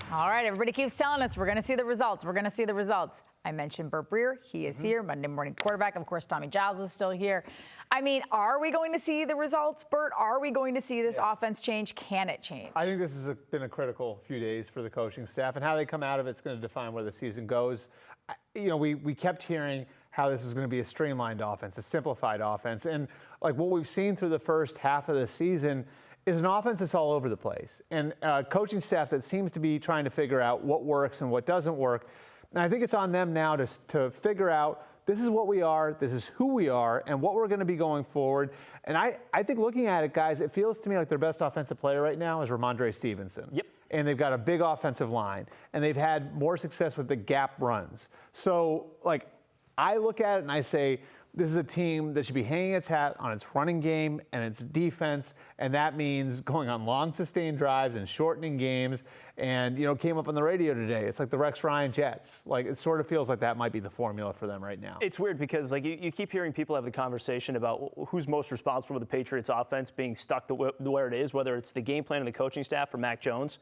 All right, everybody keeps telling us we're going to see the results. We're going to see the results. I mentioned Breer. He is here, Monday morning quarterback. Of course, Tommy Giles is still here. I mean, are we going to see the results, Bert? Are we going to see this offense change? Can it change? I think this has been a critical few days for the coaching staff, and how they come out of it's going to define where the season goes. You know, we kept hearing how this was going to be a streamlined offense, a simplified offense. And like what we've seen through the first half of the season is an offense that's all over the place, and a coaching staff that seems to be trying to figure out what works and what doesn't work. And I think it's on them now to figure out this is what we are, this is who we are, and what we're going to be going forward. And I think looking at it, guys, it feels to me like their best offensive player right now is Ramondre Stevenson. Yep. And they've got a big offensive line, and they've had more success with the gap runs. So, like, I look at it and I say, this is a team that should be hanging its hat on its running game and its defense, and that means going on long sustained drives and shortening games. And, you know, it came up on the radio today. It's like the Rex Ryan Jets. Like, it sort of feels like that might be the formula for them right now. It's weird because, like, you keep hearing people have the conversation about who's most responsible for the Patriots offense being stuck where it is, whether it's the game plan of the coaching staff or Mac Jones.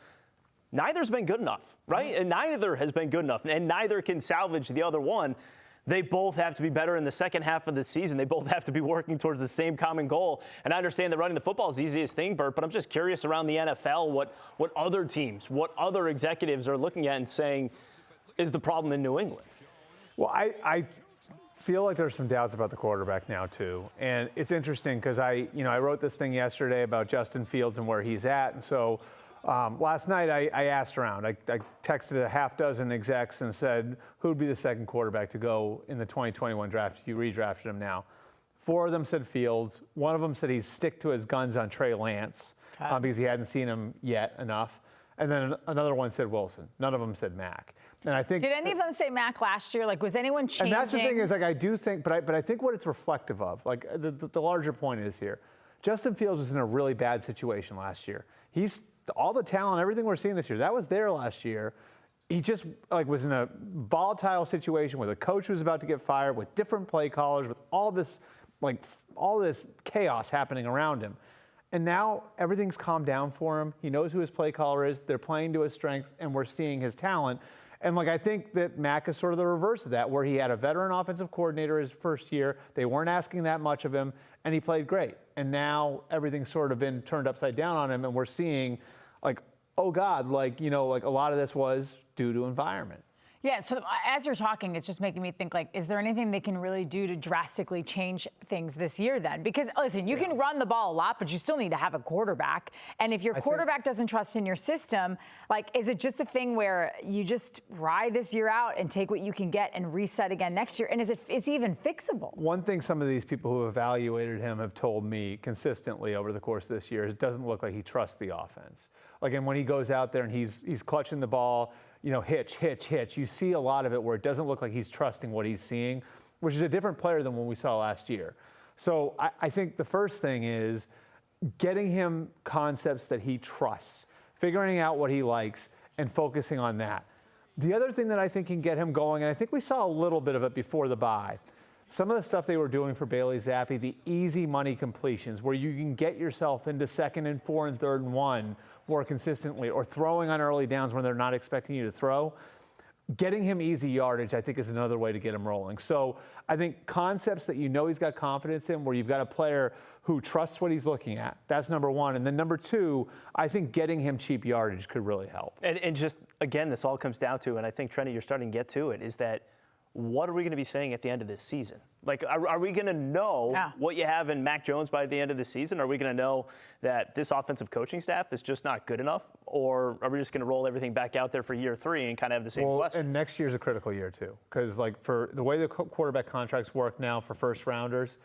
Neither's been good enough, right? And neither has been good enough, and neither can salvage the other one. They both have to be better in the second half of the season. They both have to be working towards the same common goal. And I understand that running the football is the easiest thing, Bert, but I'm just curious around the NFL what other teams, what other executives are looking at and saying is the problem in New England. Well, I feel like there's some doubts about the quarterback now, too. And it's interesting because I wrote this thing yesterday about Justin Fields and where he's at. And so last night I asked around. I texted a half dozen execs and said, who would be the second quarterback to go in the 2021 draft? You redrafted him now. 4 of them said Fields. 1 of them said he'd stick to his guns on Trey Lance because he hadn't seen him yet enough. And then another one said Wilson. None of them said Mac. And I think did any of them say Mac last year? Like, was anyone changing? And that's the thing is, like, I do think, but I think what it's reflective of, like, the larger point is here. Justin Fields was in a really bad situation last year. He's all the talent, everything we're seeing this year, that was there last year. He just was in a volatile situation where the coach was about to get fired, with different play callers, with all this chaos happening around him. And now everything's calmed down for him. He knows who his play caller is. They're playing to his strengths, and we're seeing his talent. And I think that Mac is sort of the reverse of that, where he had a veteran offensive coordinator his first year. They weren't asking that much of him, and he played great. And now everything's sort of been turned upside down on him, and we're seeing, oh God, a lot of this was due to environment. Yeah, so as you're talking, it's just making me think, is there anything they can really do to drastically change things this year then? Because, listen, you can run the ball a lot, but you still need to have a quarterback. And if your quarterback doesn't trust in your system, is it just a thing where you just ride this year out and take what you can get and reset again next year? And is he even fixable? One thing some of these people who have evaluated him have told me consistently over the course of this year is it doesn't look like he trusts the offense. And when he goes out there and he's clutching the ball, hitch. You see a lot of it where it doesn't look like he's trusting what he's seeing, which is a different player than what we saw last year. So I think the first thing is getting him concepts that he trusts, figuring out what he likes, and focusing on that. The other thing that I think can get him going, and I think we saw a little bit of it before the bye, some of the stuff they were doing for Bailey Zappi, the easy money completions, where you can get yourself into 2nd and 4 and 3rd and 1 more consistently, or throwing on early downs when they're not expecting you to throw. Getting him easy yardage, I think, is another way to get him rolling. So I think concepts that he's got confidence in, where you've got a player who trusts what he's looking at, that's number one. And then number 2, I think getting him cheap yardage could really help. And just, again, this all comes down to, and I think, Trenni, you're starting to get to it, is that what are we going to be saying at the end of this season? Are we going to know what you have in Mac Jones by the end of the season? Are we going to know that this offensive coaching staff is just not good enough? Or are we just going to roll everything back out there for year 3 and kind of have the same question? And next year's a critical year, too. Because, for the way the quarterback contracts work now for first rounders,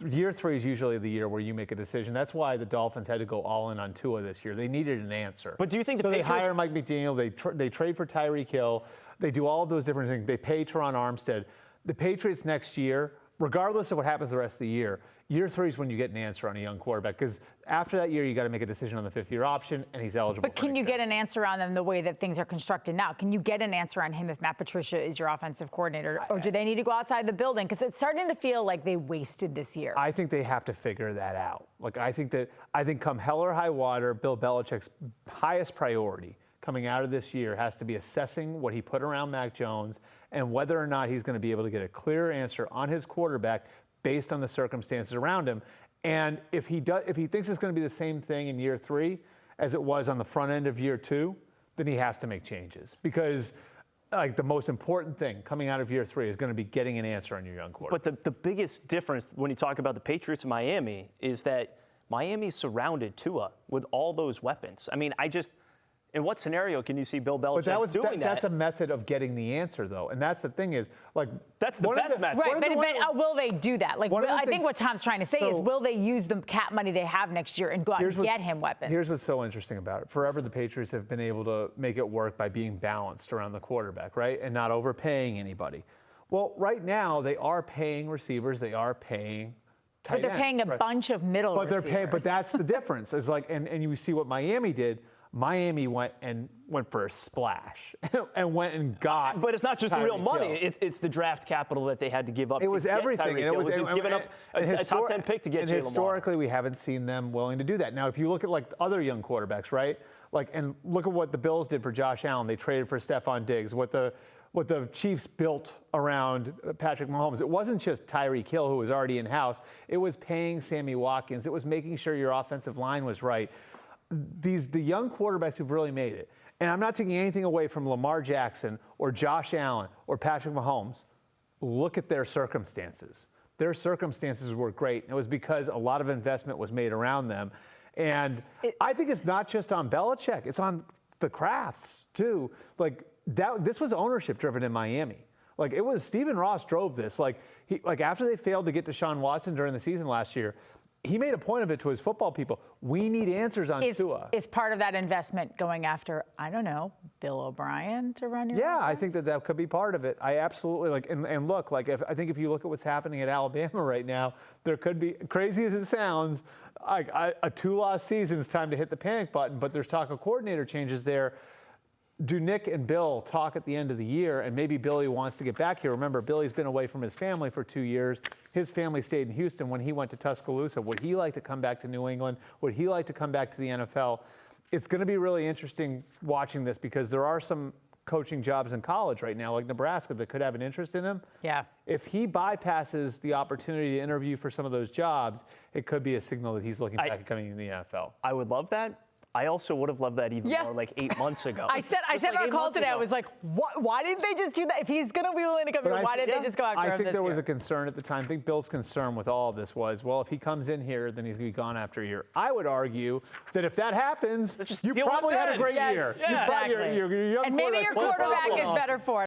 year 3 is usually the year where you make a decision. That's why the Dolphins had to go all in on Tua this year. They needed an answer. But do you think they hire Mike McDaniel, they trade for Tyreek Hill, they do all of those different things. They pay Teron Armstead. The Patriots next year, regardless of what happens the rest of the year 3 is when you get an answer on a young quarterback, because after that year, you got to make a decision on the 5th-year option, and he's eligible. But can you get an answer on them the way that things are constructed now? Can you get an answer on him if Matt Patricia is your offensive coordinator, or do they need to go outside the building? Because it's starting to feel like they wasted this year. I think they have to figure that out. I think come hell or high water, Bill Belichick's highest priority, coming out of this year has to be assessing what he put around Mac Jones and whether or not he's going to be able to get a clear answer on his quarterback based on the circumstances around him. And if he thinks it's going to be the same thing in year 3 as it was on the front end of year 2, then he has to make changes, because like the most important thing coming out of year 3 is going to be getting an answer on your young quarterback. But the biggest difference when you talk about the Patriots in Miami is that Miami surrounded Tua with all those weapons. I mean, in what scenario can you see Bill Belichick doing that? That's a method of getting the answer, though, and that's the thing is, like, that's the best method. Right, but will they do that? Like, I think what Tom's trying to say is, will they use the cap money they have next year and go out and get him weapons? Here's what's so interesting about it. Forever, the Patriots have been able to make it work by being balanced around the quarterback, right, and not overpaying anybody. Well, right now they are paying receivers, they are paying tight ends. But they're paying a bunch of middle receivers. But that's the difference. Is like, and you see what Miami did. Miami went for a splash and went and got. But it's not just the real money. Hill. It's the draft capital that they had to give up. It was everything. And it was giving up a top 10 pick to get Jalen Lamar. Historically, we haven't seen them willing to do that. Now, if you look at like other young quarterbacks, right? Like, and look at what the Bills did for Josh Allen. They traded for Stephon Diggs. What the Chiefs built around Patrick Mahomes. It wasn't just Tyreek Hill, who was already in house. It was paying Sammy Watkins. It was making sure your offensive line was right. The young quarterbacks who've really made it, and I'm not taking anything away from Lamar Jackson or Josh Allen or Patrick Mahomes, look at their circumstances. Their circumstances were great, and it was because a lot of investment was made around them. And I think it's not just on Belichick, it's on the Krafts too. Like this was ownership driven in Miami. Like it was Stephen Ross drove this. Like after they failed to get Deshaun Watson during the season last year, he made a point of it to his football people. We need answers on Tua. Is part of that investment going after, I don't know, Bill O'Brien to run your offense? I think that could be part of it. I absolutely and look, I think if you look at what's happening at Alabama right now, there could be, crazy as it sounds, a 2-loss season, it's time to hit the panic button, but there's talk of coordinator changes there. Do Nick and Bill talk at the end of the year, and maybe Billy wants to get back here? Remember, Billy's been away from his family for 2 years. His family stayed in Houston when he went to Tuscaloosa. Would he like to come back to New England? Would he like to come back to the NFL? It's going to be really interesting watching this, because there are some coaching jobs in college right now, like Nebraska, that could have an interest in him. Yeah. If he bypasses the opportunity to interview for some of those jobs, it could be a signal that he's looking back at coming in the NFL. I would love that. I also would have loved that even more like 8 months ago. I said on our call today, I was like, why didn't they just do that? If he's going to be willing to come here, why didn't they just go after him this year? I think there was a concern at the time. I think Bill's concern with all of this was, well, if he comes in here, then he's going to be gone after a year. I would argue that if that happens, you probably had a great year. Exactly. Your young and maybe your quarterback is better for it.